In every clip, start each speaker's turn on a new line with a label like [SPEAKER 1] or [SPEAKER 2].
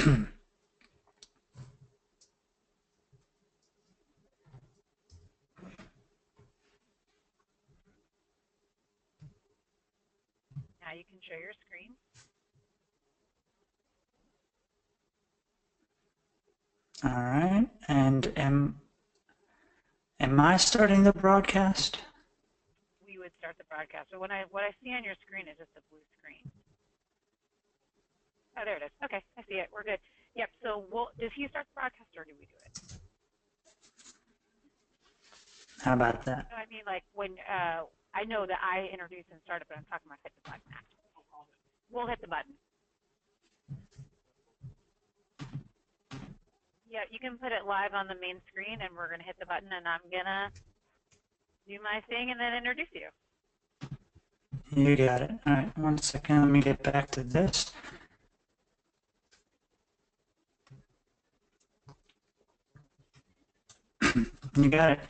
[SPEAKER 1] Now you can share your screen.
[SPEAKER 2] All right, and am I starting the broadcast?
[SPEAKER 1] We would start the broadcast. So what I see on your screen is just a blue screen. Oh, there it is. Okay, I see it. We're good. Yep. So does he start the broadcast or do we do it?
[SPEAKER 2] How about that?
[SPEAKER 1] So I mean, like when I know that I introduced and started, but I'm talking about hit the button. We'll hit the button. Yeah, you can put it live on the main screen, and we're going to hit the button, and I'm going to do my thing and then introduce you.
[SPEAKER 2] You got it. All right, 1 second. Let me get back to this. You got it.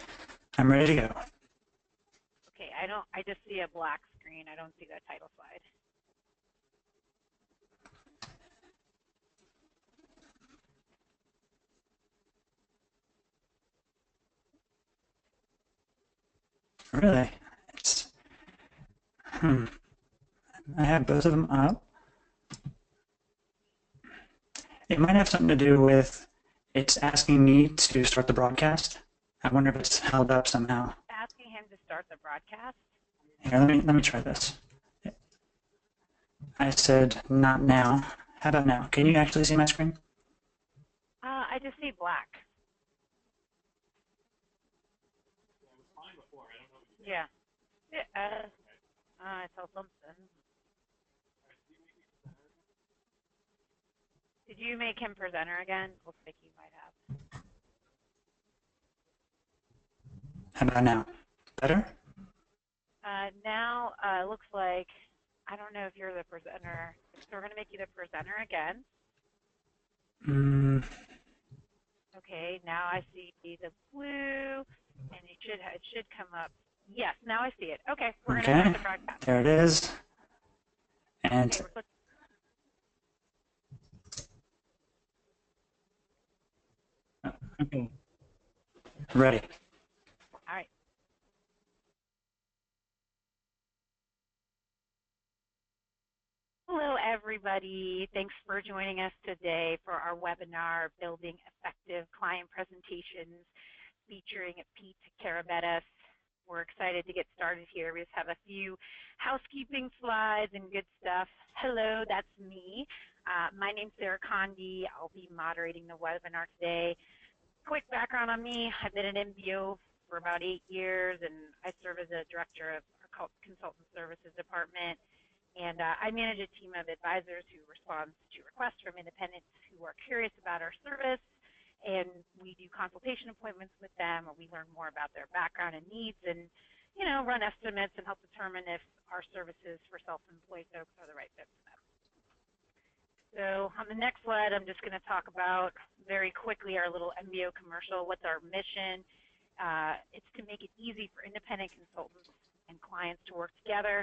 [SPEAKER 2] I'm ready to go.
[SPEAKER 1] Okay, I just see a black screen. I don't see that title slide.
[SPEAKER 2] Really? I have both of them up. It might have something to do with it's asking me to start the broadcast. I wonder if it's held up somehow.
[SPEAKER 1] Asking him to start the broadcast.
[SPEAKER 2] Here, let me try this. I said not now. How about now? Can you actually see my screen?
[SPEAKER 1] I just see black. Yeah. I saw something. Did you make him presenter again? Looks like you might have.
[SPEAKER 2] How about now? Better?
[SPEAKER 1] Now looks like, I don't know if you're the presenter. So we're going to make you the presenter again. Okay, now I see the blue, and it should come up. Yes, now I see it. Okay, we're going to start the broadcast.
[SPEAKER 2] There it is. And okay. Ready.
[SPEAKER 1] All right. Hello, everybody. Thanks for joining us today for our webinar, Building Effective Client Presentations, featuring Pete Karabetis. We're excited to get started here. We just have a few housekeeping slides and good stuff. Hello, that's me. My name's Sarah Condi. I'll be moderating the webinar today. Quick background on me. I've been an MBO for about 8 years, and I serve as a director of our consultant services department. And I manage a team of advisors who responds to requests from independents who are curious about our service. And we do consultation appointments with them, or we learn more about their background and needs, and run estimates and help determine if our services for self-employed folks are the right fit for them. So on the next slide, I'm just going to talk about very quickly our little MBO commercial. What's our mission? It's to make it easy for independent consultants and clients to work together.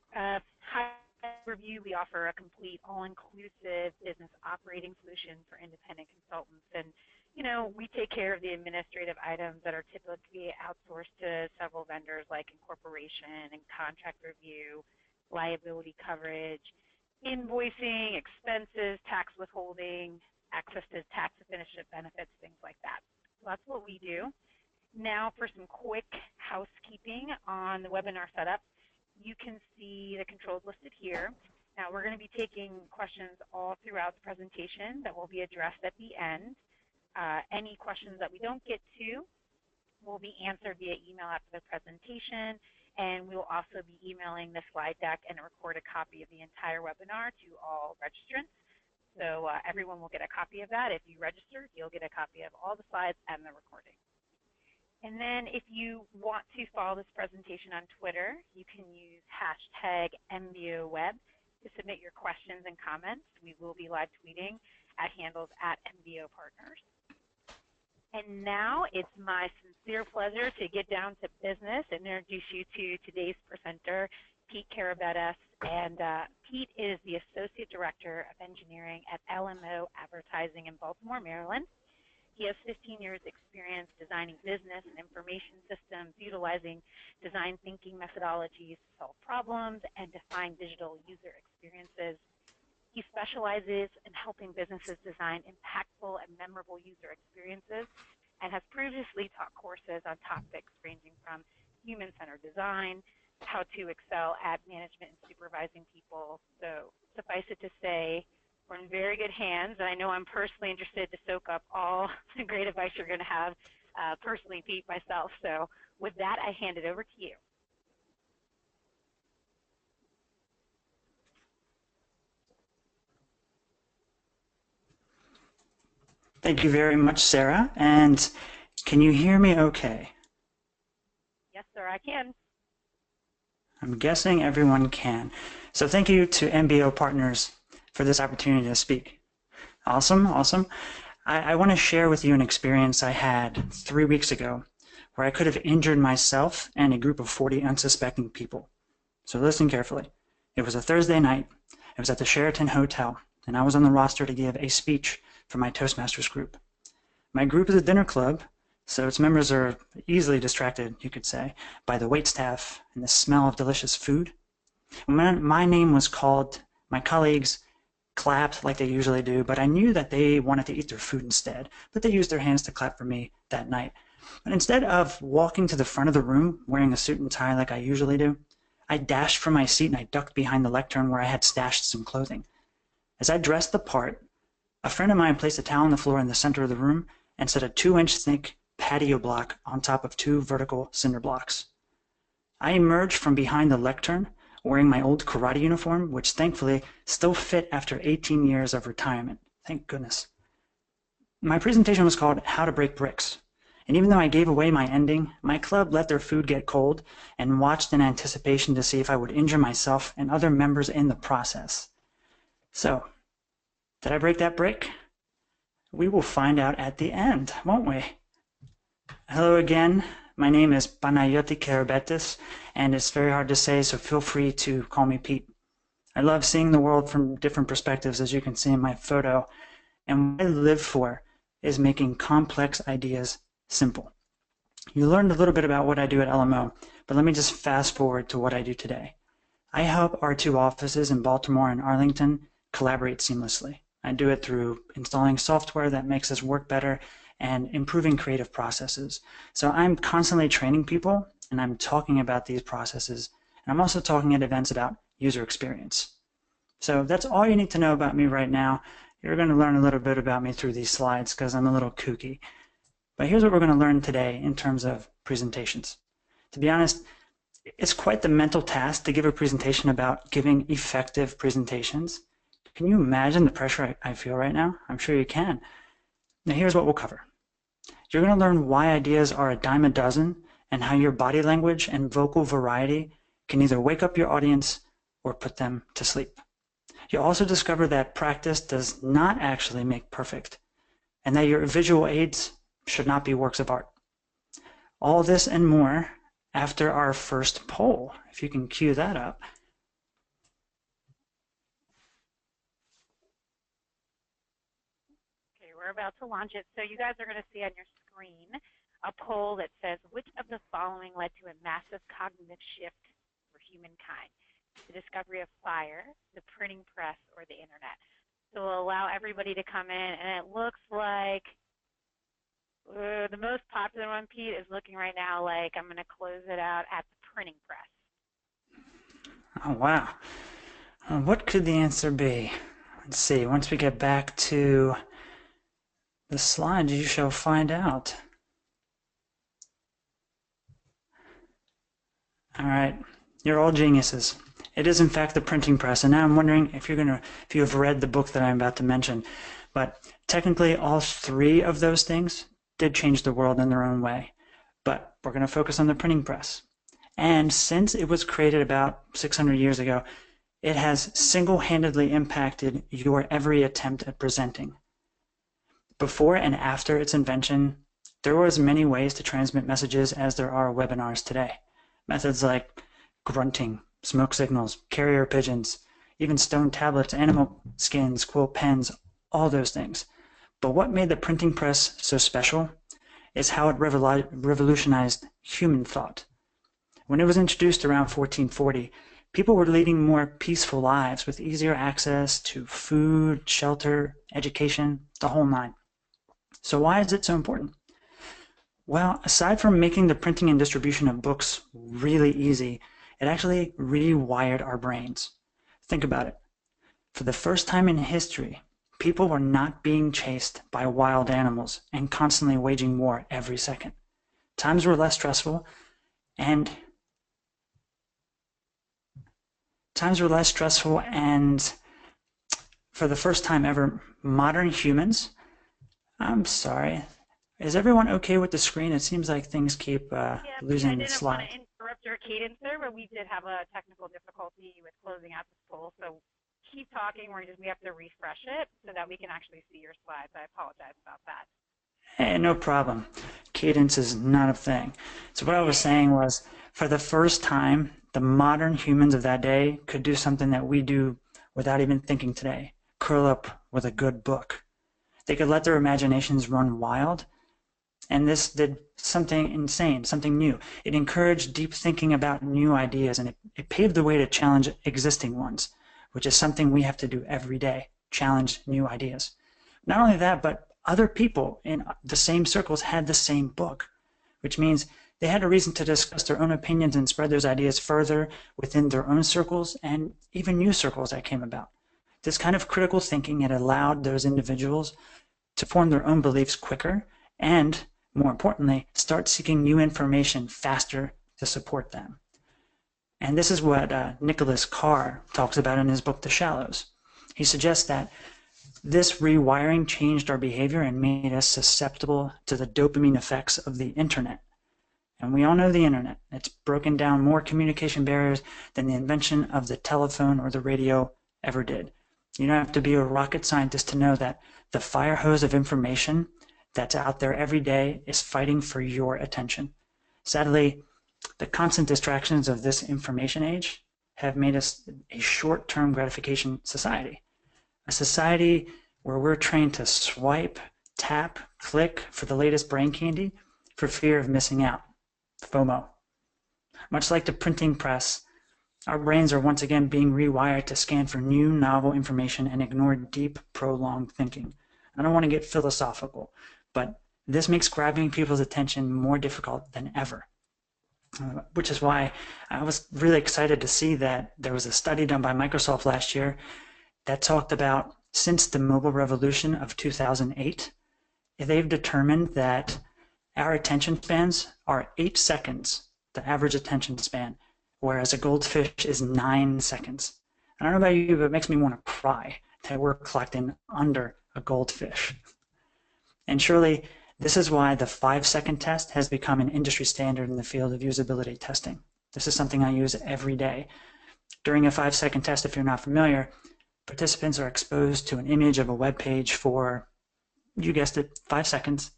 [SPEAKER 1] High review, we offer a complete all-inclusive business operating solution for independent consultants. And, we take care of the administrative items that are typically outsourced to several vendors like incorporation and contract review, liability coverage, invoicing, expenses, tax withholding, access to tax definitive benefits, things like that. So that's what we do. Now for some quick housekeeping on the webinar setup. You can see the controls listed here. Now we're going to be taking questions all throughout the presentation that will be addressed at the end. Any questions that we don't get to will be answered via email after the presentation, and we will also be emailing the slide deck and a recorded copy of the entire webinar to all registrants. So everyone will get a copy of that. If you registered, you'll get a copy of all the slides and the recording. And then if you want to follow this presentation on Twitter, you can use hashtag MBOWeb to submit your questions and comments. We will be live tweeting at handles at MBO Partners. And now it's my sincere pleasure to get down to business and introduce you to today's presenter, Pete Karabetis, and Pete is the Associate Director of Engineering at LMO Advertising in Baltimore, Maryland. He has 15 years experience designing business and information systems, utilizing design thinking methodologies to solve problems and define digital user experiences. He specializes in helping businesses design impactful and memorable user experiences and has previously taught courses on topics ranging from human-centered design, how to excel at management and supervising people. So suffice it to say, we're in very good hands, and I know I'm personally interested to soak up all the great advice you're going to have personally, Pete, myself. So with that, I hand it over to you.
[SPEAKER 2] Thank you very much, Sarah. And can you hear me okay?
[SPEAKER 1] Yes, sir, I can.
[SPEAKER 2] I'm guessing everyone can. So thank you to MBO Partners for this opportunity to speak. Awesome, awesome. I want to share with you an experience I had 3 weeks ago where I could have injured myself and a group of 40 unsuspecting people. So listen carefully. It was a Thursday night. It was at the Sheraton Hotel, and I was on the roster to give a speech for my Toastmasters group. My group is a dinner club, so its members are easily distracted, you could say, by the waitstaff and the smell of delicious food. When my name was called, my colleagues clapped like they usually do, but I knew that they wanted to eat their food instead, but they used their hands to clap for me that night. But instead of walking to the front of the room wearing a suit and tie like I usually do, I dashed from my seat and I ducked behind the lectern where I had stashed some clothing. As I dressed the part, a friend of mine placed a towel on the floor in the center of the room and set a 2-inch thick patio block on top of 2 vertical cinder blocks. I emerged from behind the lectern wearing my old karate uniform, which thankfully still fit after 18 years of retirement. Thank goodness. My presentation was called How to Break Bricks. And even though I gave away my ending, my club let their food get cold and watched in anticipation to see if I would injure myself and other members in the process. So, did I break that brick? We will find out at the end, won't we? Hello again. My name is Karabetis, and it's very hard to say, so feel free to call me Pete. I love seeing the world from different perspectives, as you can see in my photo, and what I live for is making complex ideas simple. You learned a little bit about what I do at LMO, but let me just fast forward to what I do today. I help our 2 offices in Baltimore and Arlington collaborate seamlessly. I do it through installing software that makes us work better and improving creative processes. So I'm constantly training people, and I'm talking about these processes, and I'm also talking at events about user experience. So that's all you need to know about me right now. You're going to learn a little bit about me through these slides because I'm a little kooky. But here's what we're going to learn today in terms of presentations. To be honest, it's quite the mental task to give a presentation about giving effective presentations. Can you imagine the pressure I feel right now? I'm sure you can. Now here's what we'll cover. You're going to learn why ideas are a dime a dozen and how your body language and vocal variety can either wake up your audience or put them to sleep. You'll also discover that practice does not actually make perfect and that your visual aids should not be works of art. All this and more after our first poll, if you can cue that up.
[SPEAKER 1] We're about to launch it. So you guys are going to see on your screen a poll that says, which of the following led to a massive cognitive shift for humankind? The discovery of fire, the printing press, or the internet? So we'll allow everybody to come in, and it looks like the most popular one, Pete, is looking right now like I'm going to close it out at the printing press.
[SPEAKER 2] Oh, wow. What could the answer be? Let's see. Once we get back to the slides, you shall find out. All right, you're all geniuses. It is in fact the printing press, and now I'm wondering if you have read the book that I'm about to mention. But technically, all 3 of those things did change the world in their own way. But we're going to focus on the printing press. And since it was created about 600 years ago, it has single-handedly impacted your every attempt at presenting. Before and after its invention, there were as many ways to transmit messages as there are webinars today. Methods like grunting, smoke signals, carrier pigeons, even stone tablets, animal skins, quill pens, all those things. But what made the printing press so special is how it revolutionized human thought. When it was introduced around 1440, people were leading more peaceful lives with easier access to food, shelter, education, the whole nine. So why is it so important? Well, aside from making the printing and distribution of books really easy, it actually rewired our brains. Think about it. For the first time in history, people were not being chased by wild animals and constantly waging war every second. Times were less stressful, and for the first time ever, modern humans, I'm sorry, is everyone okay with the screen? It seems like things keep losing the slide.
[SPEAKER 1] I didn't want to interrupt your cadence there, but we did have a technical difficulty with closing out this poll, so keep talking. We have to refresh it so that we can actually see your slides. I apologize about that.
[SPEAKER 2] Hey, no problem. Cadence is not a thing. So what I was saying was, for the first time, the modern humans of that day could do something that we do without even thinking today. Curl up with a good book. They could let their imaginations run wild. And this did something insane, something new. It encouraged deep thinking about new ideas, and it paved the way to challenge existing ones, which is something we have to do every day, challenge new ideas. Not only that, but other people in the same circles had the same book, which means they had a reason to discuss their own opinions and spread those ideas further within their own circles and even new circles that came about. This kind of critical thinking, it allowed those individuals to form their own beliefs quicker and, more importantly, start seeking new information faster to support them. And this is what Nicholas Carr talks about in his book, The Shallows. He suggests that this rewiring changed our behavior and made us susceptible to the dopamine effects of the internet. And we all know the internet. It's broken down more communication barriers than the invention of the telephone or the radio ever did. You don't have to be a rocket scientist to know that the fire hose of information that's out there every day is fighting for your attention. Sadly, the constant distractions of this information age have made us a short-term gratification society. A society where we're trained to swipe, tap, click for the latest brain candy for fear of missing out. FOMO. Much like the printing press, our brains are once again being rewired to scan for new, novel information and ignore deep, prolonged thinking. I don't want to get philosophical, but this makes grabbing people's attention more difficult than ever. Which is why I was really excited to see that there was a study done by Microsoft last year that talked about, since the mobile revolution of 2008, they've determined that our attention spans are 8 seconds, the average attention span, whereas a goldfish is 9 seconds. I don't know about you, but it makes me want to cry that we're clocked in under a goldfish. And surely this is why the 5-second test has become an industry standard in the field of usability testing. This is something I use every day. During a 5-second test, if you're not familiar, participants are exposed to an image of a web page for, you guessed it, 5 seconds,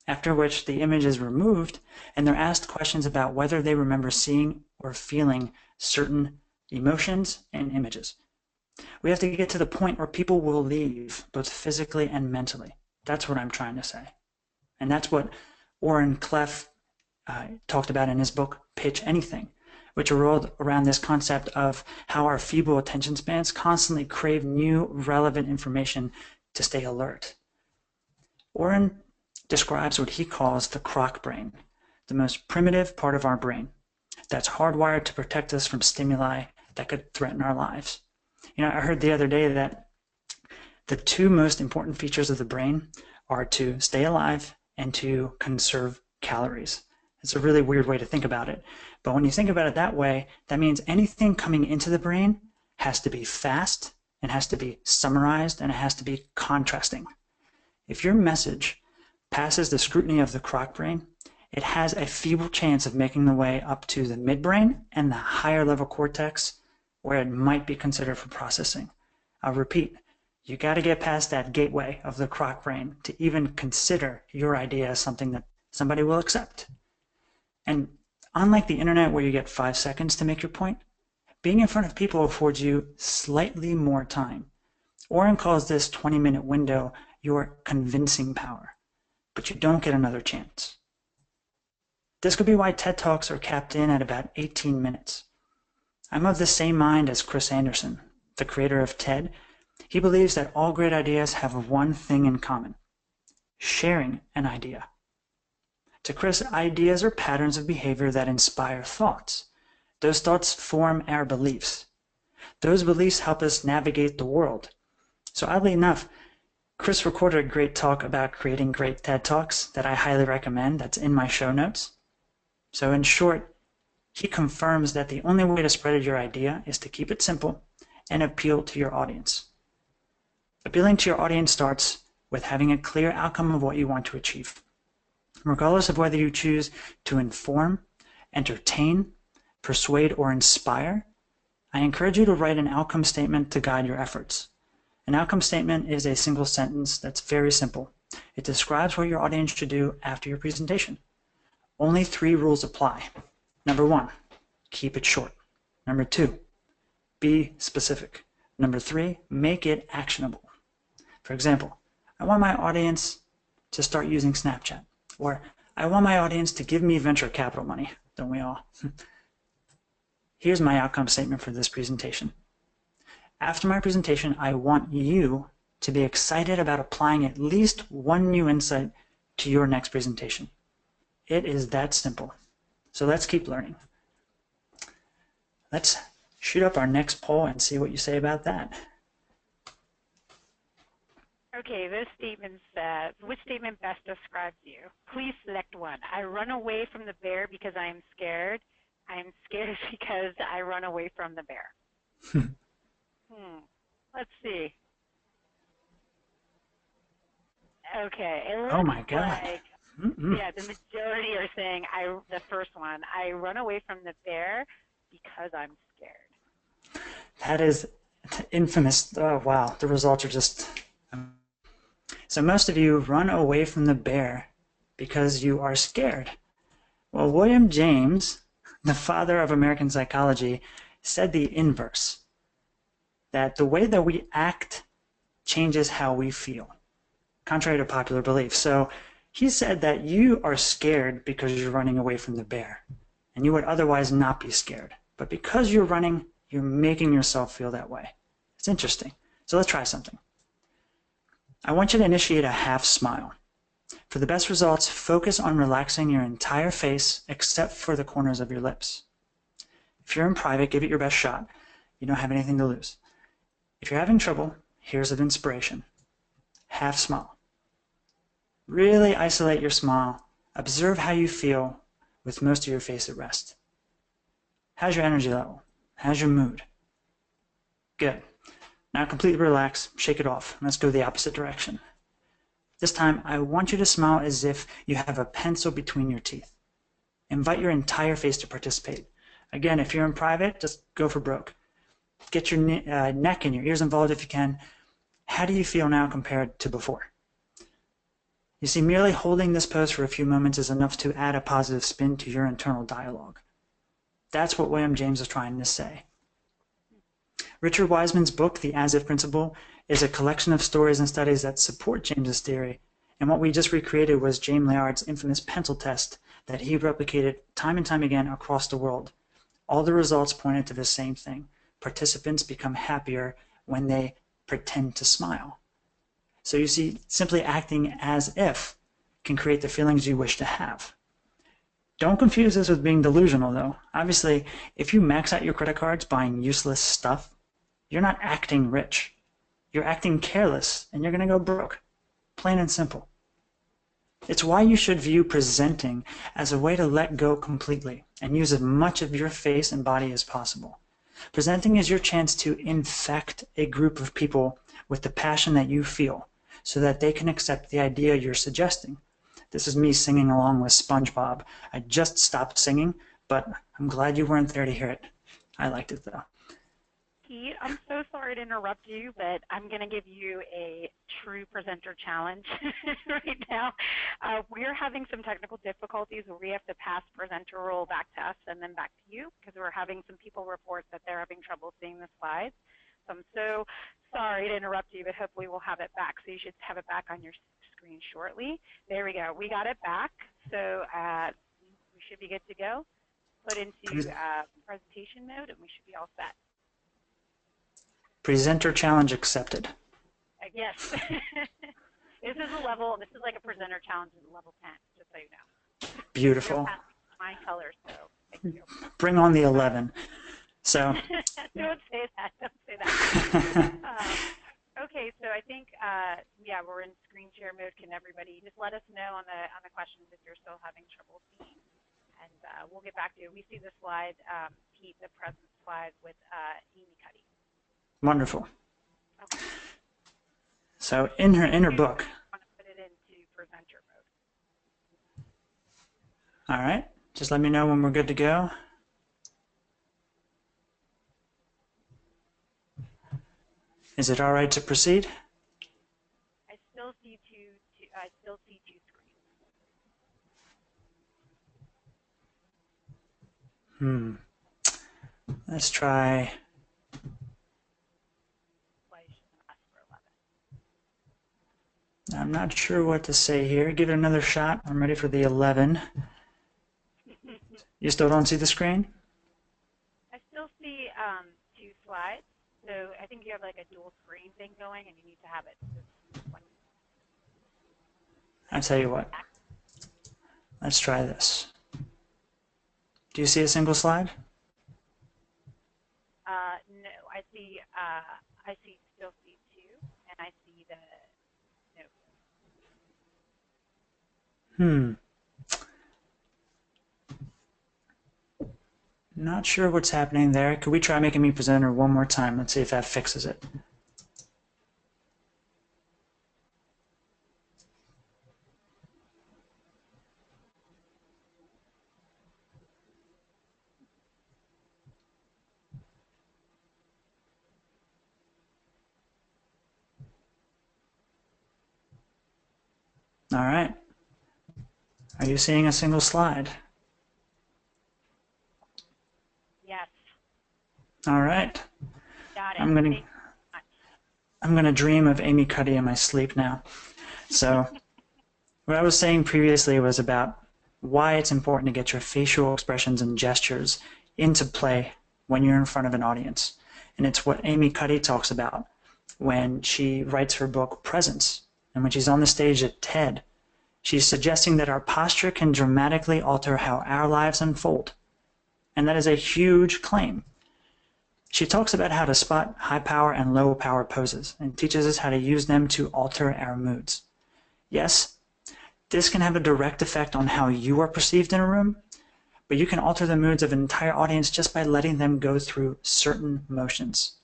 [SPEAKER 2] after which the image is removed and they're asked questions about whether they remember seeing or feeling certain emotions and images. We have to get to the point where people will leave, both physically and mentally. That's what I'm trying to say. And that's what Oren Clef talked about in his book, Pitch Anything, which revolved around this concept of how our feeble attention spans constantly crave new, relevant information to stay alert. Oren describes what he calls the croc brain, the most primitive part of our brain that's hardwired to protect us from stimuli that could threaten our lives. You know, I heard the other day that the two most important features of the brain are to stay alive and to conserve calories. It's a really weird way to think about it. But when you think about it that way, that means anything coming into the brain has to be fast, and has to be summarized, and it has to be contrasting. If your message passes the scrutiny of the croc brain, it has a feeble chance of making the way up to the midbrain and the higher level cortex, where it might be considered for processing. I'll repeat, you got to get past that gateway of the croc brain to even consider your idea as something that somebody will accept. And unlike the internet where you get 5 seconds to make your point, Being in front of people affords you slightly more time. Oren calls this 20-minute window your convincing power, but you don't get another chance. This could be why TED Talks are capped in at about 18 minutes. I'm of the same mind as Chris Anderson, the creator of TED. He believes that all great ideas have one thing in common: sharing an idea. To Chris, ideas are patterns of behavior that inspire thoughts. Those thoughts form our beliefs. Those beliefs help us navigate the world. So oddly enough, Chris recorded a great talk about creating great TED Talks that I highly recommend. That's in my show notes. So in short, he confirms that the only way to spread your idea is to keep it simple and appeal to your audience. Appealing to your audience starts with having a clear outcome of what you want to achieve. Regardless of whether you choose to inform, entertain, persuade, or inspire, I encourage you to write an outcome statement to guide your efforts. An outcome statement is a single sentence that's very simple. It describes what your audience should do after your presentation. Only 3 rules apply. Number 1, keep it short. Number 2, be specific. Number 3, make it actionable. For example, I want my audience to start using Snapchat, or I want my audience to give me venture capital money, don't we all? Here's my outcome statement for this presentation. After my presentation, I want you to be excited about applying at least one new insight to your next presentation. It is that simple. So let's keep learning. Let's shoot up our next poll and see what you say about that.
[SPEAKER 1] Okay, this statement says, which statement best describes you? Please select one. I run away from the bear because I am scared. I am scared because I run away from the bear. Let's see. Okay, it looks
[SPEAKER 2] oh my God.
[SPEAKER 1] like, yeah, the majority are saying the first one. I run away from the bear because I'm scared.
[SPEAKER 2] That is infamous. Oh, wow. The results are just... So most of you run away from the bear because you are scared. Well, William James, the father of American psychology, said the inverse, that the way that we act changes how we feel, contrary to popular belief. So he said that you are scared because you're running away from the bear, and you would otherwise not be scared. But because you're running, you're making yourself feel that way. It's interesting. So let's try something. I want you to initiate a half smile. For the best results, focus on relaxing your entire face except for the corners of your lips. If you're in private, give it your best shot. You don't have anything to lose. If you're having trouble, here's an inspiration. Half smile. Really isolate your smile. Observe how you feel with most of your face at rest. How's your energy level? How's your mood? Good. Now completely relax, shake it off. Let's go the opposite direction. This time, I want you to smile as if you have a pencil between your teeth. Invite your entire face to participate. Again, if you're in private, just go for broke. Get your neck and your ears involved if you can. How do you feel now compared to before? You see, merely holding this pose for a few moments is enough to add a positive spin to your internal dialogue. That's what William James is trying to say. Richard Wiseman's book, The As-If Principle, is a collection of stories and studies that support James's theory, and what we just recreated was James Layard's infamous pencil test that he replicated time and time again across the world. All the results pointed to the same thing. Participants become happier when they pretend to smile. So you see, simply acting as if can create the feelings you wish to have. Don't confuse this with being delusional, though. Obviously, if you max out your credit cards buying useless stuff, you're not acting rich. You're acting careless, and you're going to go broke. Plain and simple. It's why you should view presenting as a way to let go completely and use as much of your face and body as possible. Presenting is your chance to infect a group of people with the passion that you feel so that they can accept the idea you're suggesting. This is me singing along with SpongeBob. I just stopped singing, but I'm glad you weren't there to hear it. I liked it, though.
[SPEAKER 1] Pete, I'm so sorry to interrupt you, but I'm going to give you a true presenter challenge right now. We're having some technical difficulties where we have to pass presenter role back to us and then back to you because we're having some people report that they're having trouble seeing the slides. So I'm so sorry to interrupt you, but hopefully we'll have it back. So you should have it back on your screen shortly. There we go. We got it back. So we should be good to go. Put into presentation mode and we should be all set.
[SPEAKER 2] Presenter challenge accepted.
[SPEAKER 1] Yes. This is like a presenter challenge at level 10, just so you know.
[SPEAKER 2] Beautiful.
[SPEAKER 1] My colors, so thank you.
[SPEAKER 2] Bring on the 11. So.
[SPEAKER 1] Don't say that. Don't say that. Okay, so I think, yeah, we're in screen share mode. Can everybody just let us know on the questions if you're still having trouble seeing? And we'll get back to you. We see the slide, Pete, the present slide with Amy Cuddy.
[SPEAKER 2] Wonderful.
[SPEAKER 1] Okay.
[SPEAKER 2] So in her book.
[SPEAKER 1] I want to put it into presenter mode.
[SPEAKER 2] All right. Just let me know when we're good to go. Is it all right to proceed?
[SPEAKER 1] I still see two screens.
[SPEAKER 2] Let's try. I'm not sure what to say here. Give it another shot. I'm ready for the 11. You still don't see the screen?
[SPEAKER 1] I still see two slides. So I think you have like a dual screen thing going and you need to have it.
[SPEAKER 2] I'll tell you what. Let's try this. Do you see a single slide?
[SPEAKER 1] No, I still see two, and I see the no.
[SPEAKER 2] Not sure what's happening there. Could we try making me presenter one more time? Let's see if that fixes it. All right. Are you seeing a single slide?
[SPEAKER 1] Yes.
[SPEAKER 2] All right.
[SPEAKER 1] Got it.
[SPEAKER 2] I'm gonna dream of Amy Cuddy in my sleep now. So what I was saying previously was about why it's important to get your facial expressions and gestures into play when you're in front of an audience. And it's what Amy Cuddy talks about when she writes her book Presence. And when she's on the stage at TED, she's suggesting that our posture can dramatically alter how our lives unfold. And that is a huge claim. She talks about how to spot high power and low power poses and teaches us how to use them to alter our moods. Yes, this can have a direct effect on how you are perceived in a room, but you can alter the moods of an entire audience just by letting them go through certain motions.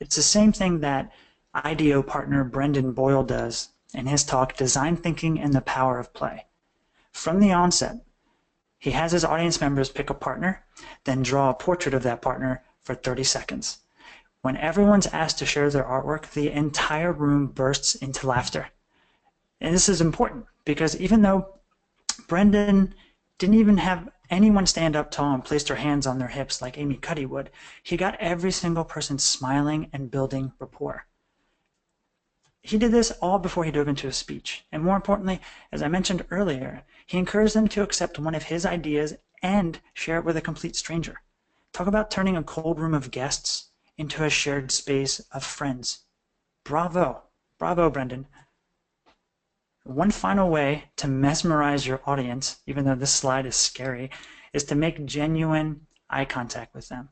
[SPEAKER 2] It's the same thing that IDEO partner Brendan Boyle does in his talk, Design Thinking and the Power of Play. From the onset, he has his audience members pick a partner, then draw a portrait of that partner for 30 seconds. When everyone's asked to share their artwork, the entire room bursts into laughter. And this is important because even though Brendan didn't even have anyone stand up tall and place their hands on their hips like Amy Cuddy would, he got every single person smiling and building rapport. He did this all before he dove into a speech. And more importantly, as I mentioned earlier, he encouraged them to accept one of his ideas and share it with a complete stranger. Talk about turning a cold room of guests into a shared space of friends. Bravo. Bravo, Brendan. One final way to mesmerize your audience, even though this slide is scary, is to make genuine eye contact with them.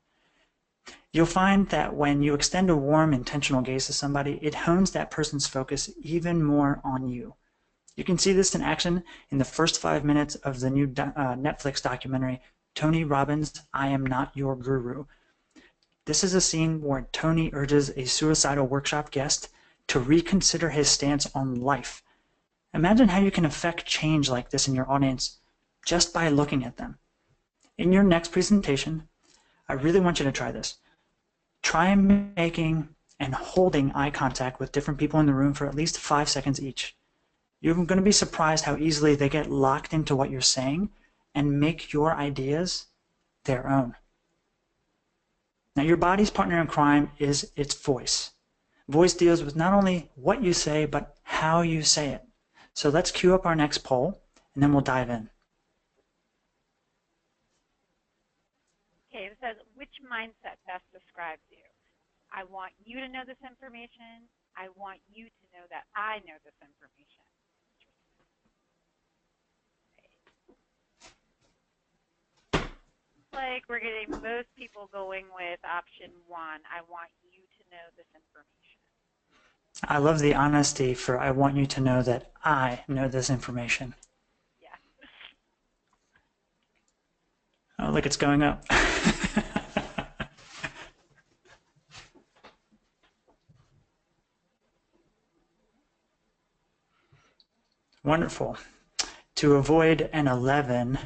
[SPEAKER 2] You'll find that when you extend a warm, intentional gaze to somebody, it hones that person's focus even more on you. You can see this in action in the first 5 minutes of the new Netflix documentary, Tony Robbins' I Am Not Your Guru. This is a scene where Tony urges a suicidal workshop guest to reconsider his stance on life. Imagine how you can affect change like this in your audience just by looking at them. In your next presentation, I really want you to try this. Try making and holding eye contact with different people in the room for at least 5 seconds each. You're going to be surprised how easily they get locked into what you're saying and make your ideas their own. Now, your body's partner in crime is its voice. Voice deals with not only what you say, but how you say it. So let's cue up our next poll, and then we'll dive in.
[SPEAKER 1] Okay, it says, which mindset best describes you? I want you to know this information. I want you to know that I know this information. Like we're getting most people going with option 1. I want you to know this information.
[SPEAKER 2] I love the honesty for I want you to know that I know this information.
[SPEAKER 1] Yeah.
[SPEAKER 2] Oh, look, it's going up. Wonderful. To avoid an 11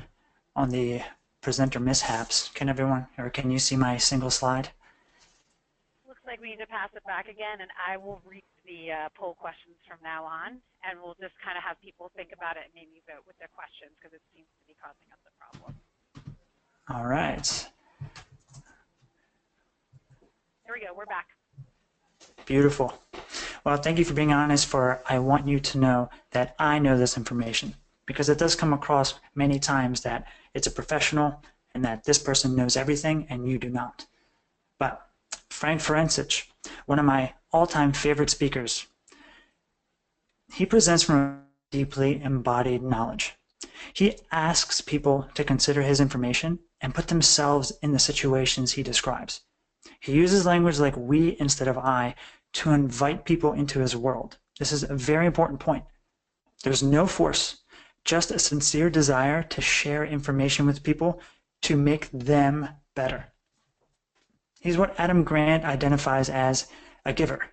[SPEAKER 2] on the presenter mishaps, can everyone, or can you see my single slide?
[SPEAKER 1] Looks like we need to pass it back again, and I will read the poll questions from now on, and we'll just kind of have people think about it and maybe vote with their questions because it seems to be causing us a problem.
[SPEAKER 2] All right.
[SPEAKER 1] There we go. We're back.
[SPEAKER 2] Beautiful. Well, thank you for being honest for I want you to know that I know this information, because it does come across many times that it's a professional and that this person knows everything and you do not. But Frank Ferencic, one of my all-time favorite speakers, he presents from deeply embodied knowledge. He asks people to consider his information and put themselves in the situations he describes. He uses language like we instead of I to invite people into his world. This is a very important point. There's no force, just a sincere desire to share information with people to make them better. He's what Adam Grant identifies as a giver.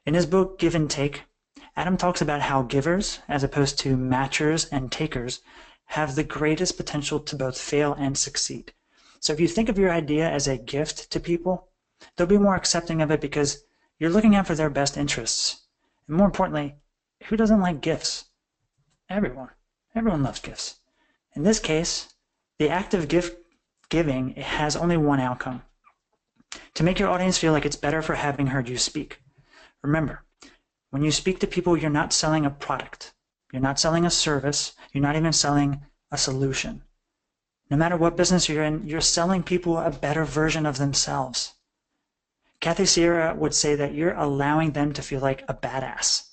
[SPEAKER 2] In his book, Give and Take, Adam talks about how givers, as opposed to matchers and takers, have the greatest potential to both fail and succeed. So if you think of your idea as a gift to people, they'll be more accepting of it because you're looking out for their best interests. And more importantly, who doesn't like gifts? Everyone. Everyone loves gifts. In this case, the act of gift giving has only one outcome: to make your audience feel like it's better for having heard you speak. Remember, when you speak to people, you're not selling a product. You're not selling a service. You're not even selling a solution. No matter what business you're in, you're selling people a better version of themselves. Kathy Sierra would say that you're allowing them to feel like a badass,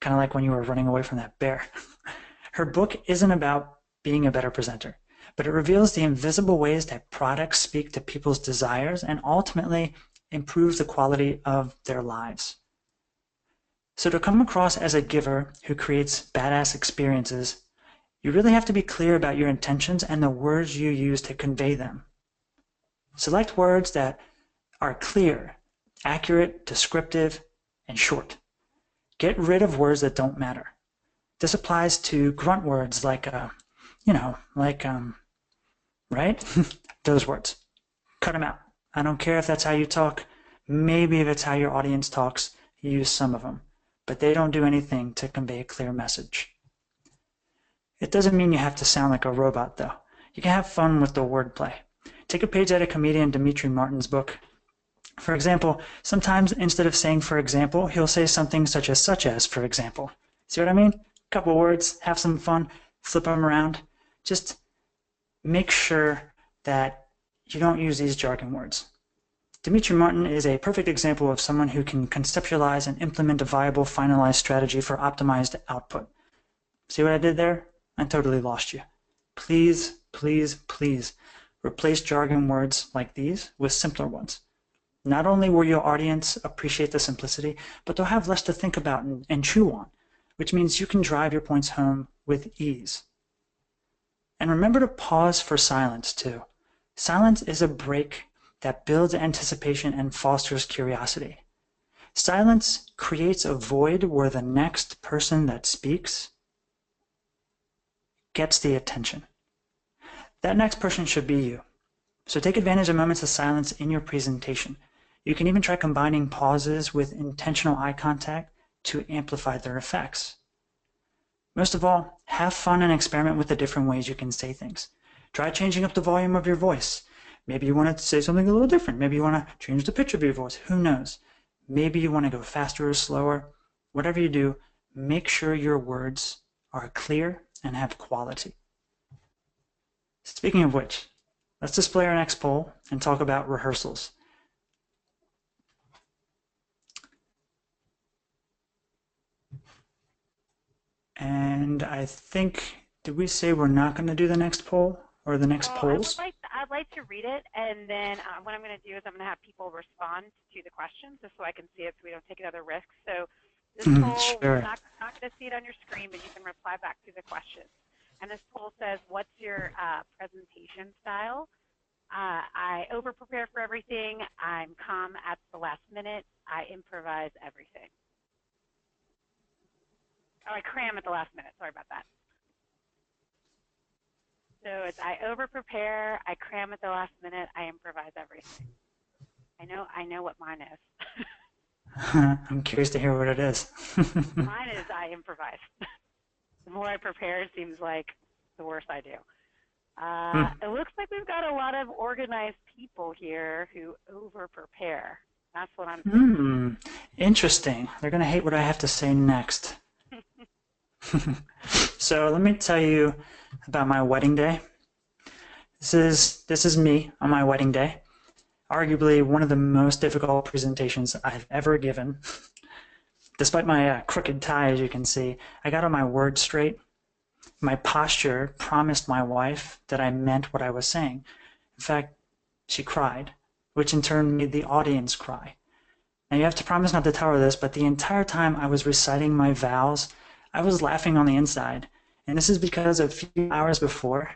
[SPEAKER 2] kind of like when you were running away from that bear. Her book isn't about being a better presenter, but it reveals the invisible ways that products speak to people's desires and ultimately improve the quality of their lives. So to come across as a giver who creates badass experiences, you really have to be clear about your intentions and the words you use to convey them. Select words that are clear, accurate, descriptive, and short. Get rid of words that don't matter. This applies to grunt words like, right? Those words. Cut them out. I don't care if that's how you talk. Maybe if it's how your audience talks, use some of them. But they don't do anything to convey a clear message. It doesn't mean you have to sound like a robot, though. You can have fun with the wordplay. Take a page out of comedian Demetri Martin's book. For example, sometimes instead of saying for example, he'll say something such as for example. See what I mean? Couple words, have some fun, flip them around. Just make sure that you don't use these jargon words. Demetri Martin is a perfect example of someone who can conceptualize and implement a viable, finalized strategy for optimized output. See what I did there? I totally lost you. Please, please, please replace jargon words like these with simpler ones. Not only will your audience appreciate the simplicity, but they'll have less to think about and chew on, which means you can drive your points home with ease. And remember to pause for silence too. Silence is a break that builds anticipation and fosters curiosity. Silence creates a void where the next person that speaks gets the attention. That next person should be you. So take advantage of moments of silence in your presentation. You can even try combining pauses with intentional eye contact to amplify their effects. Most of all, have fun and experiment with the different ways you can say things. Try changing up the volume of your voice. Maybe you want to say something a little different. Maybe you want to change the pitch of your voice. Who knows? Maybe you want to go faster or slower. Whatever you do, make sure your words are clear and have quality. Speaking of which, let's display our next poll and talk about rehearsals. And I think, did we say we're not going to do the next poll or the next polls?
[SPEAKER 1] I'd like to read it, and then what I'm going to do is I'm going to have people respond to the questions just so I can see it so we don't take another risk. So this poll,
[SPEAKER 2] sure.
[SPEAKER 1] We're not going to see it on your screen, but you can reply back to the questions. And this poll says, what's your presentation style? I over-prepare for everything. I'm calm at the last minute. I improvise everything. Oh, I cram at the last minute. Sorry about that. So it's I over-prepare, I cram at the last minute, I improvise everything. I know what mine is.
[SPEAKER 2] I'm curious to hear what it is.
[SPEAKER 1] Mine is I improvise. The more I prepare, it seems like the worse I do. It looks like we've got a lot of organized people here who over-prepare. That's what I'm thinking.
[SPEAKER 2] Interesting. They're going to hate what I have to say next. So let me tell you about my wedding day. This is me on my wedding day. Arguably one of the most difficult presentations I've ever given. Despite my crooked tie, as you can see, I got all my words straight. My posture promised my wife that I meant what I was saying. In fact, she cried, which in turn made the audience cry. Now you have to promise not to tell her this, but the entire time I was reciting my vows, I was laughing on the inside. And this is because a few hours before,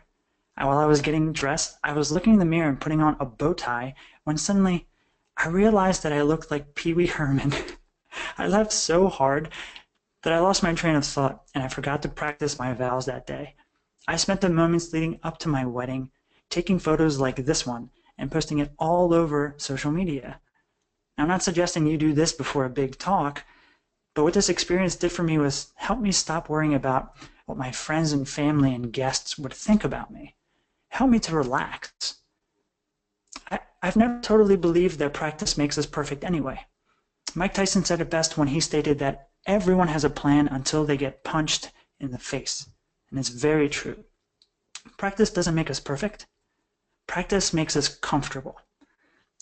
[SPEAKER 2] while I was getting dressed, I was looking in the mirror and putting on a bow tie when suddenly I realized that I looked like Pee Wee Herman. I laughed so hard that I lost my train of thought and I forgot to practice my vows that day. I spent the moments leading up to my wedding taking photos like this one and posting it all over social media. Now, I'm not suggesting you do this before a big talk, but what this experience did for me was help me stop worrying about what my friends and family and guests would think about me. Help me to relax. I've never totally believed that practice makes us perfect anyway. Mike Tyson said it best when he stated that everyone has a plan until they get punched in the face. And it's very true. Practice doesn't make us perfect. Practice makes us comfortable.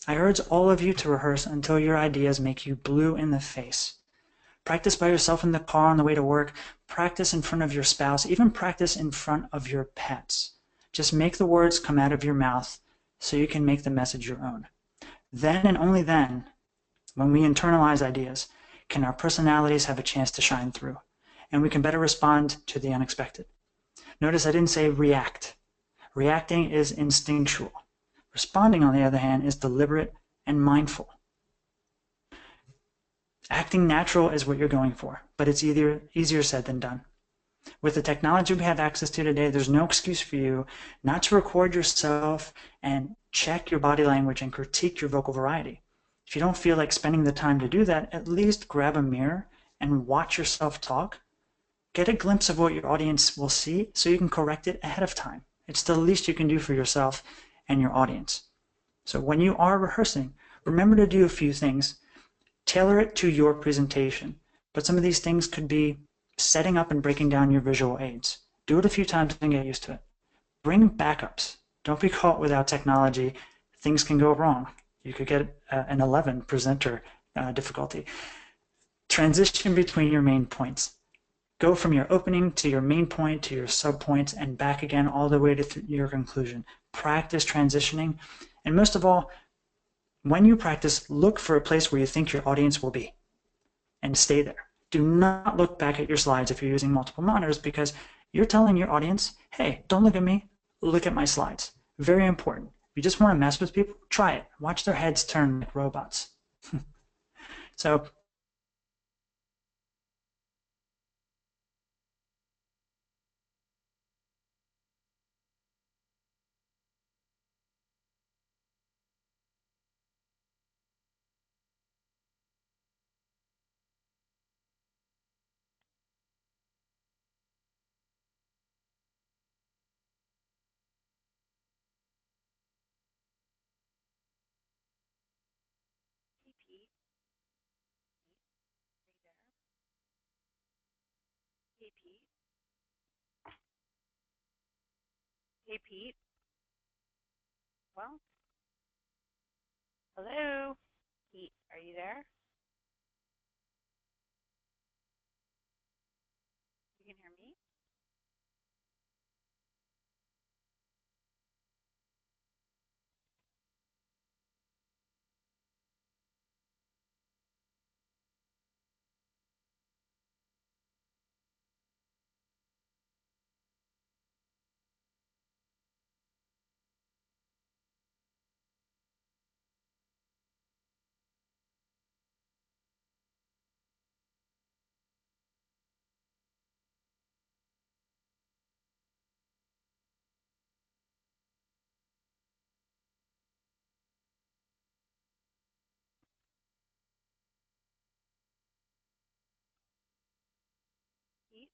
[SPEAKER 2] I urge all of you to rehearse until your ideas make you blue in the face. Practice by yourself in the car on the way to work. Practice in front of your spouse. Even practice in front of your pets. Just make the words come out of your mouth so you can make the message your own. Then and only then, when we internalize ideas, can our personalities have a chance to shine through, and we can better respond to the unexpected. Notice I didn't say react. Reacting is instinctual. Responding, on the other hand, is deliberate and mindful. Acting natural is what you're going for, but it's easier said than done. With the technology we have access to today, there's no excuse for you not to record yourself and check your body language and critique your vocal variety. If you don't feel like spending the time to do that, at least grab a mirror and watch yourself talk. Get a glimpse of what your audience will see so you can correct it ahead of time. It's the least you can do for yourself and your audience. So when you are rehearsing, remember to do a few things. Tailor it to your presentation, but some of these things could be setting up and breaking down your visual aids. Do it a few times and get used to it. Bring backups. Don't be caught without technology. Things can go wrong. You could get an 11 presenter difficulty. Transition between your main points. Go from your opening to your main point to your subpoints and back again all the way to your conclusion. Practice transitioning. And most of all, when you practice, look for a place where you think your audience will be and stay there. Do not look back at your slides if you're using multiple monitors because you're telling your audience, hey, don't look at me, look at my slides. Very important. If you just want to mess with people, try it. Watch their heads turn like robots. So
[SPEAKER 1] Hey, Pete. Hey, Pete. Well, hello. Pete, are you there? You can hear me? Pete?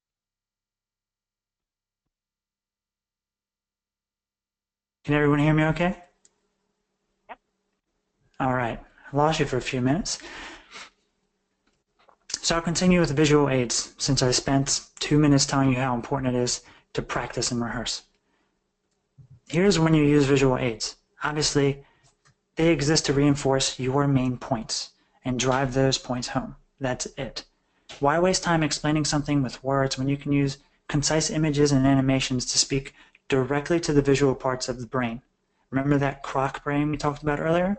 [SPEAKER 2] Can everyone hear me okay?
[SPEAKER 1] Yep.
[SPEAKER 2] All right. I lost you for a few minutes. So I'll continue with visual aids since I spent 2 minutes telling you how important it is to practice and rehearse. Here's when you use visual aids. Obviously, they exist to reinforce your main points and drive those points home. That's it. Why waste time explaining something with words when you can use concise images and animations to speak directly to the visual parts of the brain? Remember that croc brain we talked about earlier?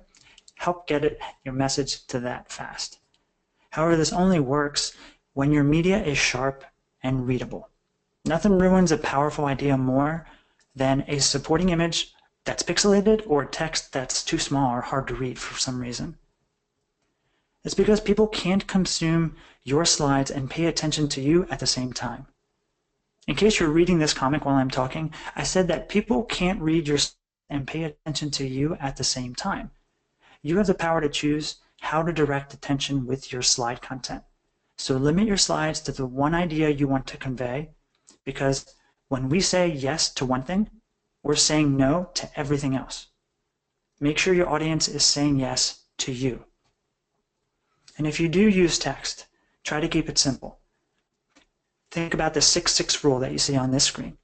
[SPEAKER 2] Help get your message to that fast. However, this only works when your media is sharp and readable. Nothing ruins a powerful idea more than a supporting image that's pixelated or text that's too small or hard to read for some reason. It's because people can't consume your slides and pay attention to you at the same time. In case you're reading this comic while I'm talking, I said that people can't read your slides and pay attention to you at the same time. You have the power to choose how to direct attention with your slide content. So limit your slides to the one idea you want to convey, because when we say yes to one thing, we're saying no to everything else. Make sure your audience is saying yes to you. And if you do use text, try to keep it simple. Think about the 6-6 rule that you see on this screen.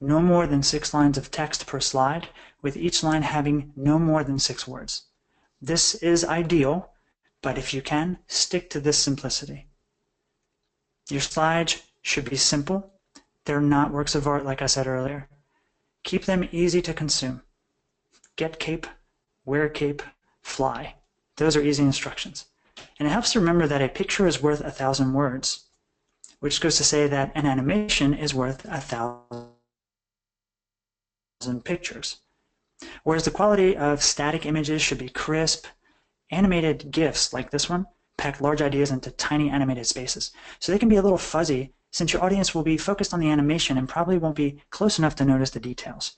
[SPEAKER 2] No more than 6 lines of text per slide, with each line having no more than 6 words. This is ideal, but if you can, stick to this simplicity. Your slides should be simple. They're not works of art, like I said earlier. Keep them easy to consume. Get cape, wear cape, fly. Those are easy instructions. And it helps to remember that a picture is worth 1,000 words, which goes to say that an animation is worth 1,000 pictures. Whereas the quality of static images should be crisp, animated GIFs like this one pack large ideas into tiny animated spaces. So they can be a little fuzzy since your audience will be focused on the animation and probably won't be close enough to notice the details.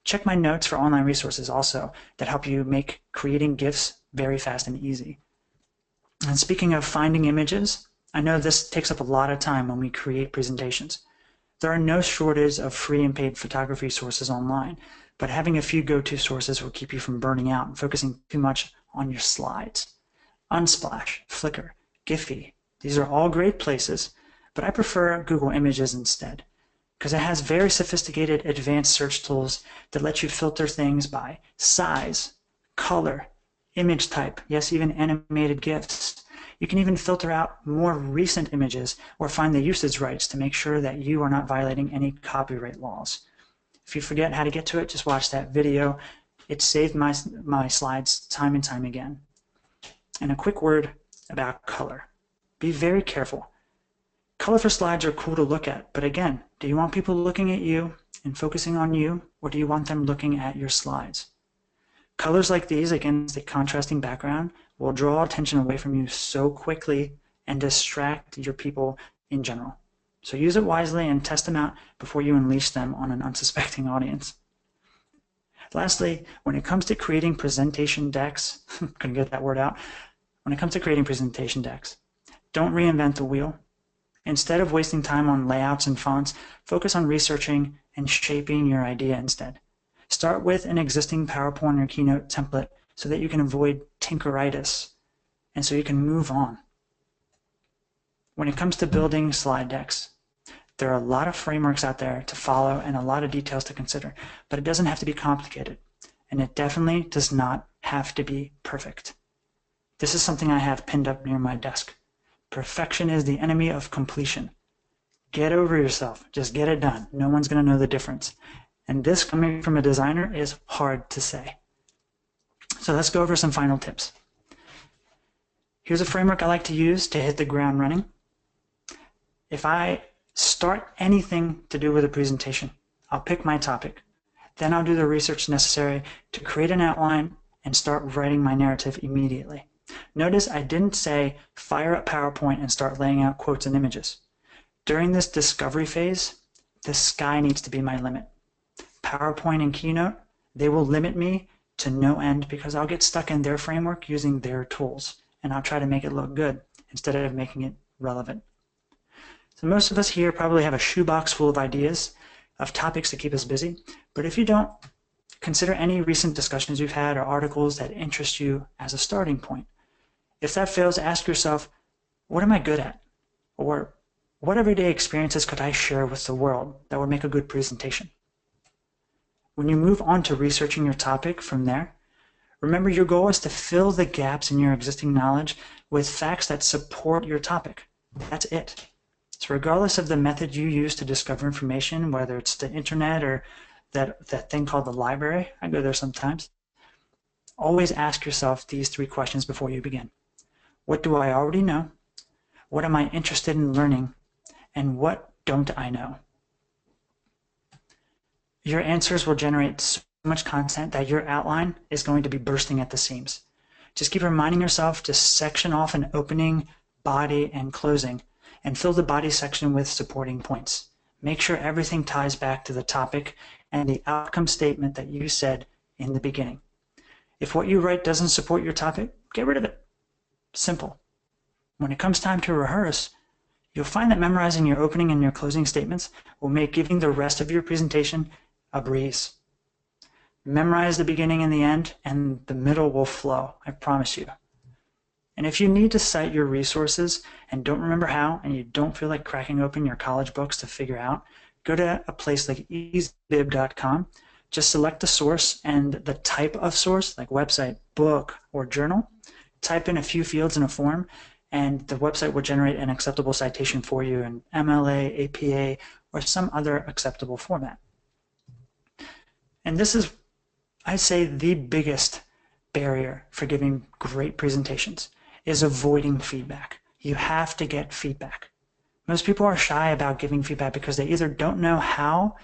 [SPEAKER 2] Check my notes for online resources also that help you make creating GIFs very fast and easy. And speaking of finding images, I know this takes up a lot of time when we create presentations. There are no shortage of free and paid photography sources online, but having a few go-to sources will keep you from burning out and focusing too much on your slides. Unsplash, Flickr, Giphy, these are all great places, but I prefer Google Images instead, because it has very sophisticated advanced search tools that let you filter things by size, color, image type, yes, even animated GIFs. You can even filter out more recent images or find the usage rights to make sure that you are not violating any copyright laws. If you forget how to get to it, just watch that video. It saved my slides time and time again. And a quick word about color. Be very careful. Colorful slides are cool to look at, but again, do you want people looking at you and focusing on you, or do you want them looking at your slides? Colors like these against a contrasting background will draw attention away from you so quickly and distract your people in general. So use it wisely and test them out before you unleash them on an unsuspecting audience. Lastly, when it comes to creating presentation decks, couldn't get that word out. When it comes to creating presentation decks, don't reinvent the wheel. Instead of wasting time on layouts and fonts, focus on researching and shaping your idea instead. Start with an existing PowerPoint or Keynote template so that you can avoid tinkeritis and so you can move on. When it comes to building slide decks, There are a lot of frameworks out there to follow and a lot of details to consider, but it doesn't have to be complicated, and it definitely does not have to be perfect. This is something I have pinned up near my desk. Perfection is the enemy of completion. Get over yourself. Just get it done. No one's going to know the difference. And this, coming from a designer, is hard to say. So let's go over some final tips. Here's a framework I like to use to hit the ground running. If I start anything to do with a presentation, I'll pick my topic. Then I'll do the research necessary to create an outline and start writing my narrative immediately. Notice I didn't say fire up PowerPoint and start laying out quotes and images. During this discovery phase, the sky needs to be my limit. PowerPoint and Keynote, they will limit me to no end because I'll get stuck in their framework using their tools, and I'll try to make it look good instead of making it relevant. So most of us here probably have a shoebox full of ideas of topics to keep us busy, but if you don't, consider any recent discussions you've had or articles that interest you as a starting point. If that fails, ask yourself, what am I good at? Or what everyday experiences could I share with the world that would make a good presentation? When you move on to researching your topic from there, remember your goal is to fill the gaps in your existing knowledge with facts that support your topic. That's it. So regardless of the method you use to discover information, whether it's the internet or that thing called the library, I go there sometimes, always ask yourself these 3 questions before you begin. What do I already know? What am I interested in learning? And what don't I know? Your answers will generate so much content that your outline is going to be bursting at the seams. Just keep reminding yourself to section off an opening, body, and closing, and fill the body section with supporting points. Make sure everything ties back to the topic and the outcome statement that you said in the beginning. If what you write doesn't support your topic, get rid of it. Simple. When it comes time to rehearse, you'll find that memorizing your opening and your closing statements will make giving the rest of your presentation a breeze. Memorize the beginning and the end, and the middle will flow, I promise you. And if you need to cite your resources and don't remember how, and you don't feel like cracking open your college books to figure out, go to a place like easybib.com. Just select the source and the type of source, like website, book, or journal. Type in a few fields in a form, and the website will generate an acceptable citation for you in MLA, APA, or some other acceptable format. And this is, I'd say, the biggest barrier for giving great presentations is avoiding feedback. You have to get feedback. Most people are shy about giving feedback because they either don't know how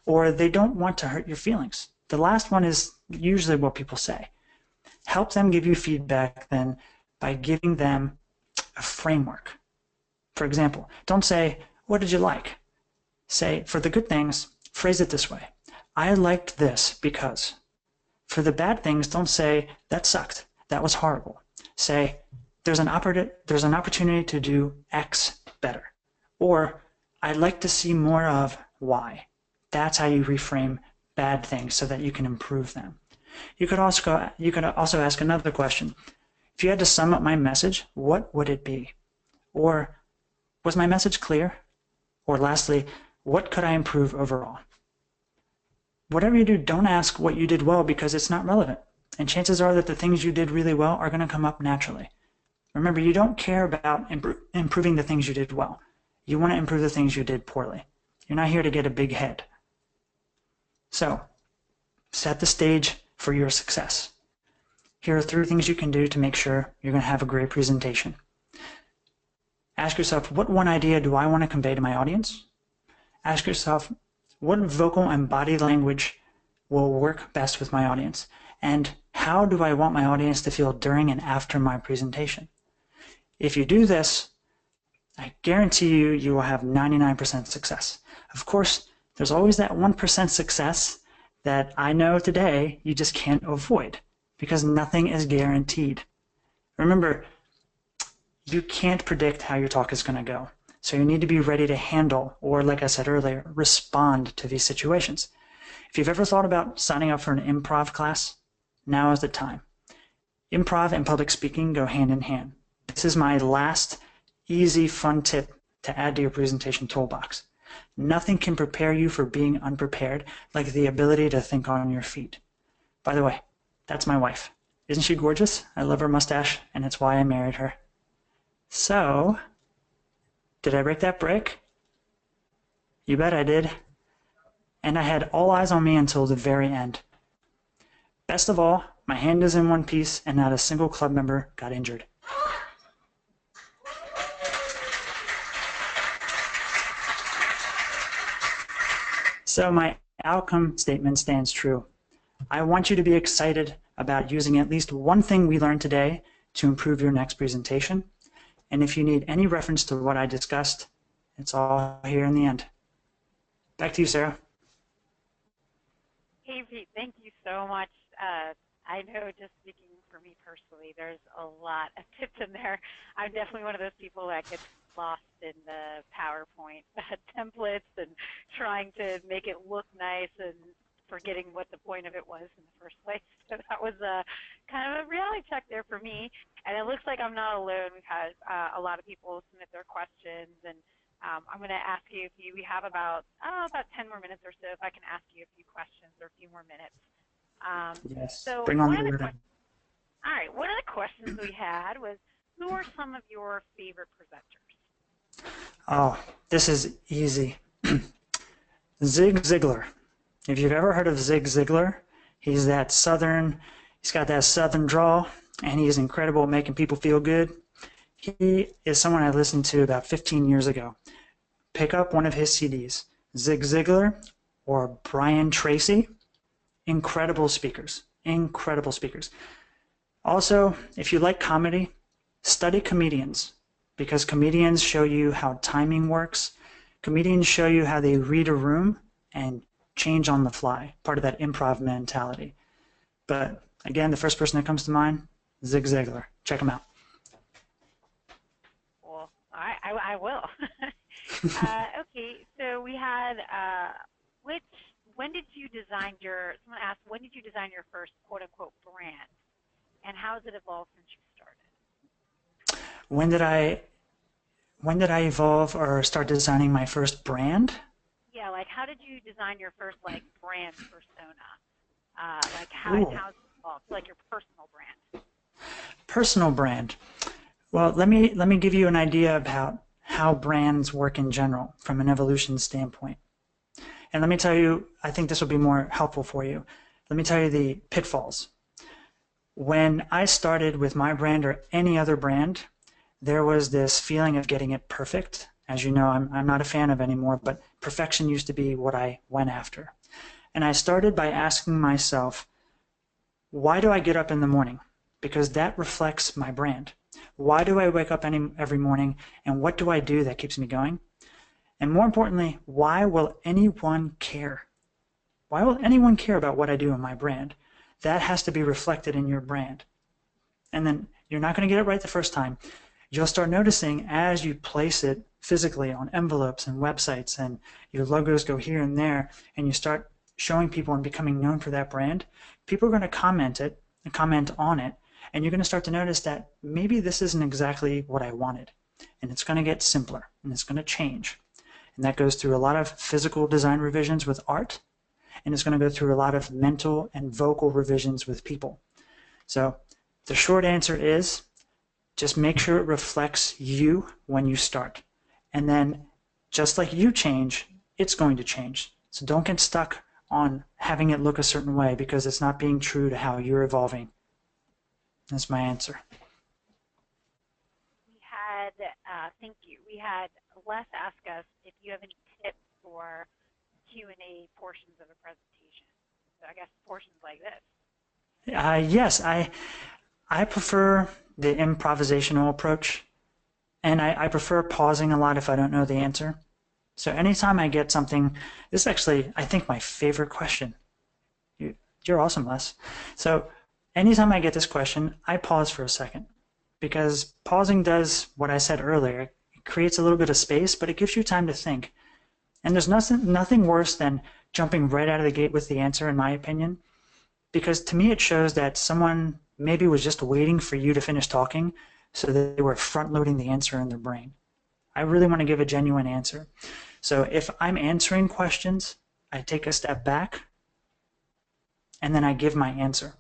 [SPEAKER 2] or they don't want to hurt your feelings. The last one is usually what people say. Help them give you feedback then by giving them a framework. For example, don't say, what did you like? Say, for the good things, phrase it this way. I liked this because. For the bad things, don't say, that sucked, that was horrible. Say, there's an opportunity to do X better. Or, I'd like to see more of Y. That's how you reframe bad things so that you can improve them. You could also ask another question. If you had to sum up my message, what would it be? Or, was my message clear? Or lastly, what could I improve overall? Whatever you do, don't ask what you did well because it's not relevant. And chances are that the things you did really well are going to come up naturally. Remember, you don't care about improving the things you did well. You want to improve the things you did poorly. You're not here to get a big head. So, set the stage for your success. Here are 3 things you can do to make sure you're going to have a great presentation. Ask yourself, what one idea do I want to convey to my audience? Ask yourself, what vocal and body language will work best with my audience? And how do I want my audience to feel during and after my presentation? If you do this, I guarantee you will have 99% success. Of course, there's always that 1% success that I know today you just can't avoid because nothing is guaranteed. Remember, you can't predict how your talk is going to go. So you need to be ready to handle, or like I said earlier, respond to these situations. If you've ever thought about signing up for an improv class, now is the time. Improv and public speaking go hand in hand. This is my last easy, fun tip to add to your presentation toolbox. Nothing can prepare you for being unprepared like the ability to think on your feet. By the way, that's my wife. Isn't she gorgeous? I love her mustache, and it's why I married her. So, did I break that brick? You bet I did. And I had all eyes on me until the very end. Best of all, my hand is in one piece and not a single club member got injured. So my outcome statement stands true. I want you to be excited about using at least one thing we learned today to improve your next presentation. And if you need any reference to what I discussed, it's all here in the end. Back to you, Sarah.
[SPEAKER 1] Hey, Pete, thank you so much. I know, just speaking for me personally, there's a lot of tips in there. I'm definitely one of those people that gets lost in the PowerPoint templates and trying to make it look nice and forgetting what the point of it was in the first place. So that was kind of a reality check there for me. And it looks like I'm not alone. We've had a lot of people submit their questions, and I'm going to ask you if we have about 10 more minutes or so, if I can ask you a few questions or a few more minutes.
[SPEAKER 2] Yes,
[SPEAKER 1] so
[SPEAKER 2] bring on the word.
[SPEAKER 1] All right, one of the questions we had was, who are some of your favorite presenters?
[SPEAKER 2] Oh, this is easy. Zig Ziglar. If you've ever heard of Zig Ziglar, he's got that southern drawl, and he's incredible at making people feel good. He is someone I listened to about 15 years ago. Pick up one of his CDs, Zig Ziglar or Brian Tracy. Incredible speakers, incredible speakers. Also, if you like comedy, study comedians, because comedians show you how timing works. Comedians show you how they read a room and change on the fly, part of that improv mentality. But again, the first person that comes to mind, Zig Ziglar. Check him out.
[SPEAKER 1] Well, I will. Okay, so we had, someone asked, when did you design your first quote-unquote brand? And how has it evolved since you started?
[SPEAKER 2] When did I evolve or start designing my first brand?
[SPEAKER 1] Yeah, like how did you design your first brand persona? How's it evolved? Like your personal brand.
[SPEAKER 2] Personal brand. Well, let me give you an idea about how brands work in general from an evolution standpoint. And let me tell you, I think this will be more helpful for you. Let me tell you the pitfalls. When I started with my brand or any other brand, there was this feeling of getting it perfect. As you know, I'm not a fan of anymore, but perfection used to be what I went after. And I started by asking myself, why do I get up in the morning? Because that reflects my brand. Why do I wake up every morning, and what do I do that keeps me going? And more importantly, why will anyone care? Why will anyone care about what I do in my brand? That has to be reflected in your brand. And then you're not going to get it right the first time. You'll start noticing as you place it physically on envelopes and websites, and your logos go here and there, and you start showing people and becoming known for that brand, people are going to comment on it, and you're going to start to notice that maybe this isn't exactly what I wanted. And it's going to get simpler, and it's going to change. And that goes through a lot of physical design revisions with art, and it's going to go through a lot of mental and vocal revisions with people. So the short answer is just make sure it reflects you when you start. And then just like you change, it's going to change. So don't get stuck on having it look a certain way because it's not being true to how you're evolving. That's my answer.
[SPEAKER 1] Thank you. We had Les ask us if you have any tips for Q&A portions of a presentation. So I guess portions like this.
[SPEAKER 2] Yes, I prefer the improvisational approach, and I prefer pausing a lot if I don't know the answer. So anytime I get something, this is actually, I think, my favorite question. You're awesome, Les. So anytime I get this question, I pause for a second, because pausing does what I said earlier. It creates a little bit of space, but it gives you time to think. And there's nothing worse than jumping right out of the gate with the answer, in my opinion, because to me it shows that someone maybe was just waiting for you to finish talking so that they were front-loading the answer in their brain. I really want to give a genuine answer. So if I'm answering questions, I take a step back and then I give my answer.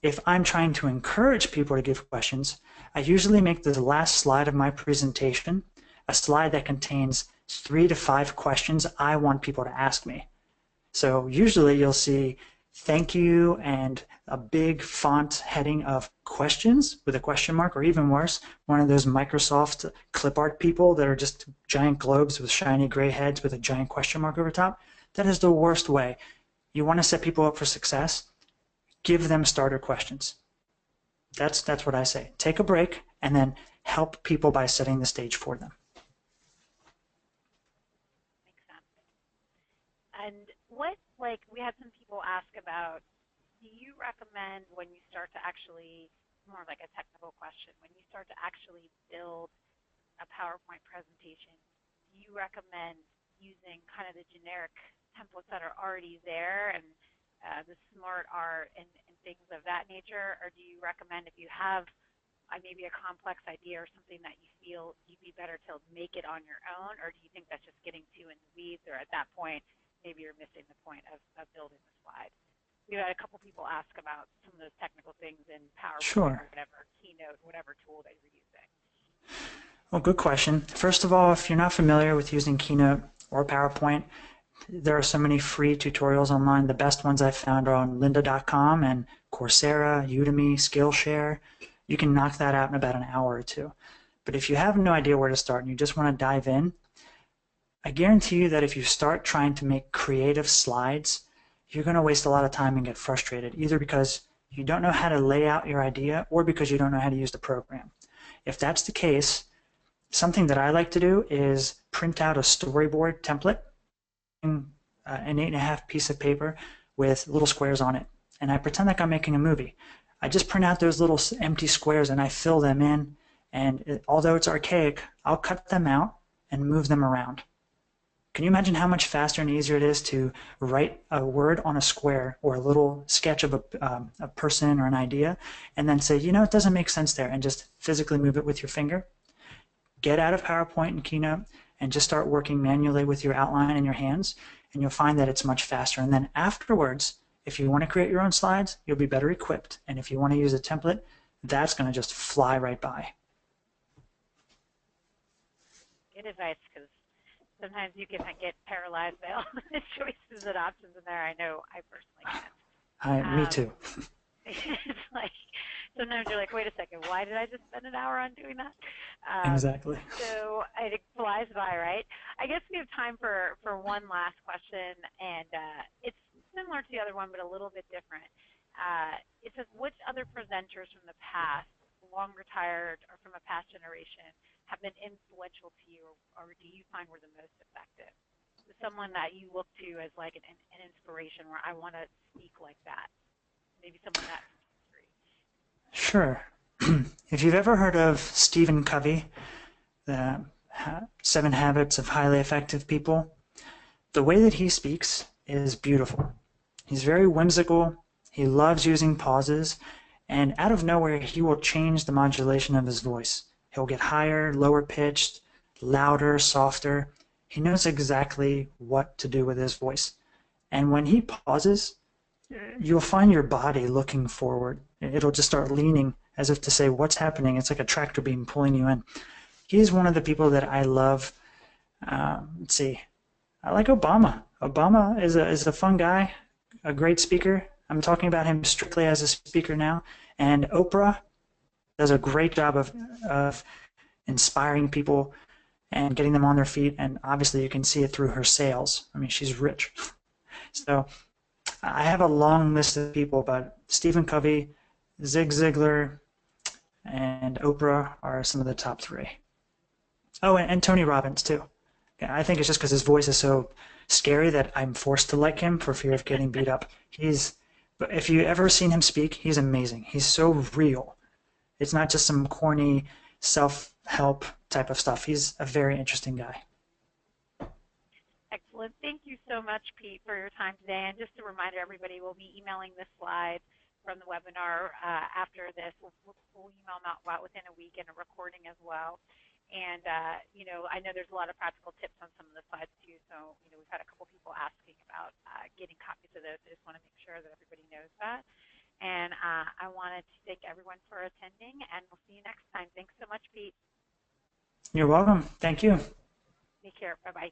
[SPEAKER 2] If I'm trying to encourage people to give questions, I usually make the last slide of my presentation a slide that contains 3 to 5 questions I want people to ask me. So usually you'll see thank you and a big font heading of questions with a question mark, or even worse, one of those Microsoft clip art people that are just giant globes with shiny gray heads with a giant question mark over top. That is the worst way. You want to set people up for success, give them starter questions. That's what I say. Take a break and then help people by setting the stage for them.
[SPEAKER 1] Makes sense. And what, like, we had some people ask about, do you recommend when you start to actually, more like a technical question, when you start to actually build a PowerPoint presentation, do you recommend using kind of the generic templates that are already there and the smart art and things of that nature, or do you recommend if you have maybe a complex idea or something that you feel you'd be better to make it on your own, or do you think that's just getting too in the weeds, or at that point maybe you're missing the point of building the slide? We've had a couple people ask about some of those technical things in PowerPoint or whatever, Keynote, whatever tool that you're using.
[SPEAKER 2] Well, good question. First of all, if you're not familiar with using Keynote or PowerPoint, there are so many free tutorials online. The best ones I've found are on lynda.com and Coursera, Udemy, Skillshare. You can knock that out in about an hour or two. But if you have no idea where to start and you just want to dive in, I guarantee you that if you start trying to make creative slides, you're going to waste a lot of time and get frustrated, either because you don't know how to lay out your idea or because you don't know how to use the program. If that's the case, something that I like to do is print out a storyboard template, an 8.5 piece of paper with little squares on it, and I pretend like I'm making a movie. I just print out those little empty squares and I fill them in, and although it's archaic, I'll cut them out and move them around. Can you imagine how much faster and easier it is to write a word on a square or a little sketch of a person or an idea and then say, you know, it doesn't make sense there, and just physically move it with your finger? Get out of PowerPoint and Keynote and just start working manually with your outline in your hands, and you'll find that it's much faster. And then afterwards, if you want to create your own slides, you'll be better equipped. And if you want to use a template, that's going to just fly right by.
[SPEAKER 1] Good advice, because sometimes you can get paralyzed by all the choices and options in there. I know I personally can.
[SPEAKER 2] Me too.
[SPEAKER 1] It's like, sometimes you're like, wait a second, why did I just spend an hour on doing that?
[SPEAKER 2] Exactly.
[SPEAKER 1] So it flies by, right? I guess we have time for one last question, and it's similar to the other one, but a little bit different. It says, which other presenters from the past, long retired or from a past generation, have been influential to you, or do you find were the most effective? Someone that you look to as like an inspiration, where I want to speak like that. Maybe someone that.
[SPEAKER 2] Sure. If you've ever heard of Stephen Covey, the 7 Habits of Highly Effective People, the way that he speaks is beautiful. He's very whimsical. He loves using pauses, and out of nowhere, he will change the modulation of his voice. He'll get higher, lower pitched, louder, softer. He knows exactly what to do with his voice. And when he pauses, you'll find your body looking forward. It'll just start leaning as if to say, what's happening? It's like a tractor beam pulling you in. He's one of the people that I love. Let's see. I like Obama. Obama is a fun guy, a great speaker. I'm talking about him strictly as a speaker now. And Oprah does a great job of inspiring people and getting them on their feet. And obviously you can see it through her sales. I mean, she's rich. So I have a long list of people, but Stephen Covey, Zig Ziglar, and Oprah are some of the top 3. Oh, and Tony Robbins, too. I think it's just because his voice is so scary that I'm forced to like him for fear of getting beat up. But if you ever seen him speak, he's amazing. He's so real. It's not just some corny self-help type of stuff. He's a very interesting guy.
[SPEAKER 1] Excellent. Thank you so much, Pete, for your time today. And just a reminder, everybody, we'll be emailing this slide from the webinar after this. We'll email them out within a week and a recording as well. And, I know there's a lot of practical tips on some of the slides too. So, we've had a couple people asking about getting copies of those. I just want to make sure that everybody knows that. And I wanted to thank everyone for attending, and we'll see you next time. Thanks so much, Pete.
[SPEAKER 2] You're welcome. Thank you.
[SPEAKER 1] Take care. Bye-bye.